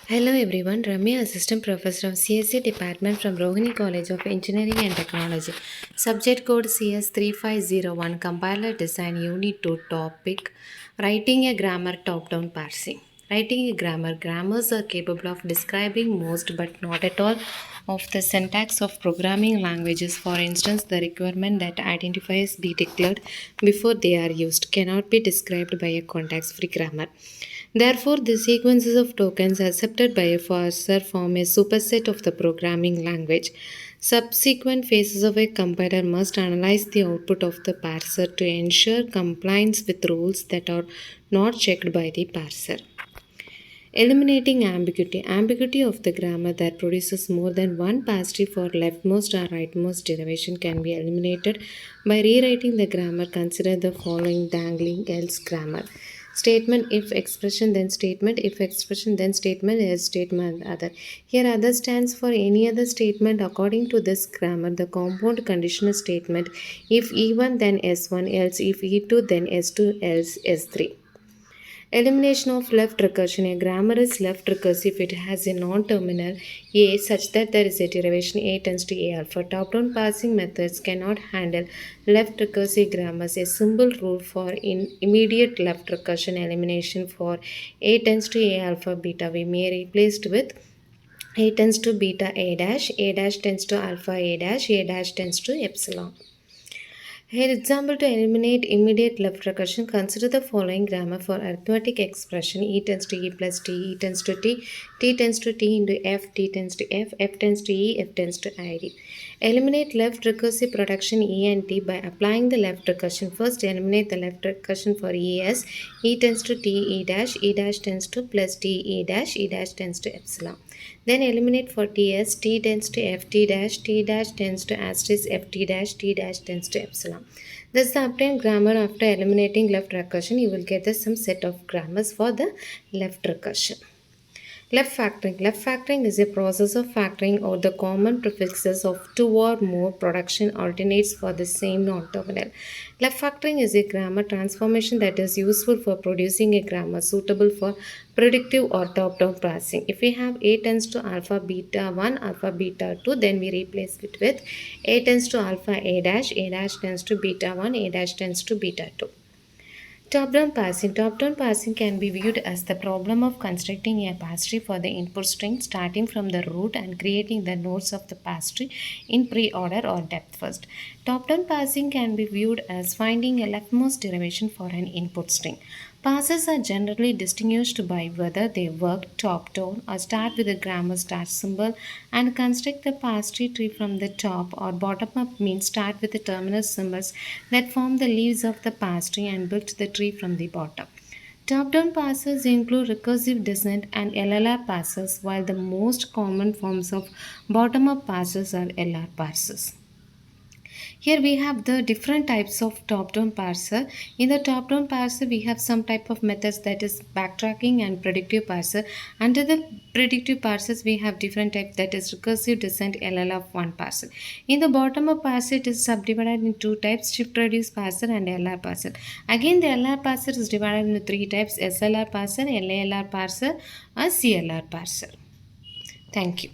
Hello everyone, Ramya, Assistant Professor of CSC Department from Rohini College of Engineering and Technology. Subject code CS3501, Compiler Design Unit 2, Topic Writing a Grammar Top-Down Parsing. Writing a grammar. Grammars are capable of describing most but not at all of the syntax of programming languages. For instance, the requirement that identifiers be declared before they are used cannot be described by a context-free grammar. Therefore, the sequences of tokens accepted by a parser form a superset of the programming language. Subsequent phases of a compiler must analyze the output of the parser to ensure compliance with rules that are not checked by the parser. Eliminating ambiguity. Ambiguity of the grammar that produces more than one pass tree for leftmost or rightmost derivation can be eliminated by rewriting the grammar. Consider the following dangling else grammar. Statement if expression then statement, if expression then statement, is statement other. Here other stands for any other statement according to this grammar. The compound conditional statement if E1 then S1 else if E2 then S2 else S3. Elimination of left recursion. A grammar is left recursive if it has a non-terminal a such that there is a derivation a tends to a alpha. Top-down parsing methods cannot handle left recursive grammars. A simple rule for immediate left recursion elimination for a tends to a alpha beta we may replace it with a tends to beta a dash tends to alpha a dash tends to epsilon. Here, example to eliminate immediate left recursion, consider the following grammar for arithmetic expression e tends to e plus t, e tends to t tends to t into f, t tends to f tends to e, f tends to id. Eliminate left recursive production e and t by applying the left recursion. First, eliminate the left recursion for e as e tends to t, e dash tends to plus t, e dash tends to epsilon. Then eliminate for t as t tends to f, t dash tends to asterisk f, t dash tends to epsilon. Thus, the obtained grammar after eliminating left recursion, you will get the some set of grammars for the left recursion. Left factoring. Left factoring is a process of factoring out the common prefixes of two or more production alternates for the same non-terminal. Left factoring is a grammar transformation that is useful for producing a grammar suitable for predictive or top-down parsing. If we have a tends to alpha beta 1, alpha beta 2, then we replace it with a tends to alpha a dash tends to beta 1, a dash tends to beta 2. Top-down parsing. Top-down parsing can be viewed as the problem of constructing a pass tree for the input string starting from the root and creating the nodes of the pass tree in pre-order or depth first. Top-down parsing can be viewed as finding a leftmost derivation for an input string. Parsers are generally distinguished by whether they work top-down or start with the grammar start symbol and construct the pass tree from the top, or bottom-up means start with the terminal symbols that form the leaves of the pass tree and build the tree from the bottom. Top-down parsers include recursive descent and LLR parsers, while the most common forms of bottom-up parsers are LR parsers. Here we have the different types of top-down parser. In the top-down parser, we have some type of methods, that is backtracking and predictive parser. Under the predictive parsers, we have different types, that is recursive descent LLR1 parser. In the bottom-up parser, it is subdivided into two types, shift reduce parser and LR parser. Again, the LR parser is divided into three types, SLR parser, LALR parser, or CLR parser. Thank you.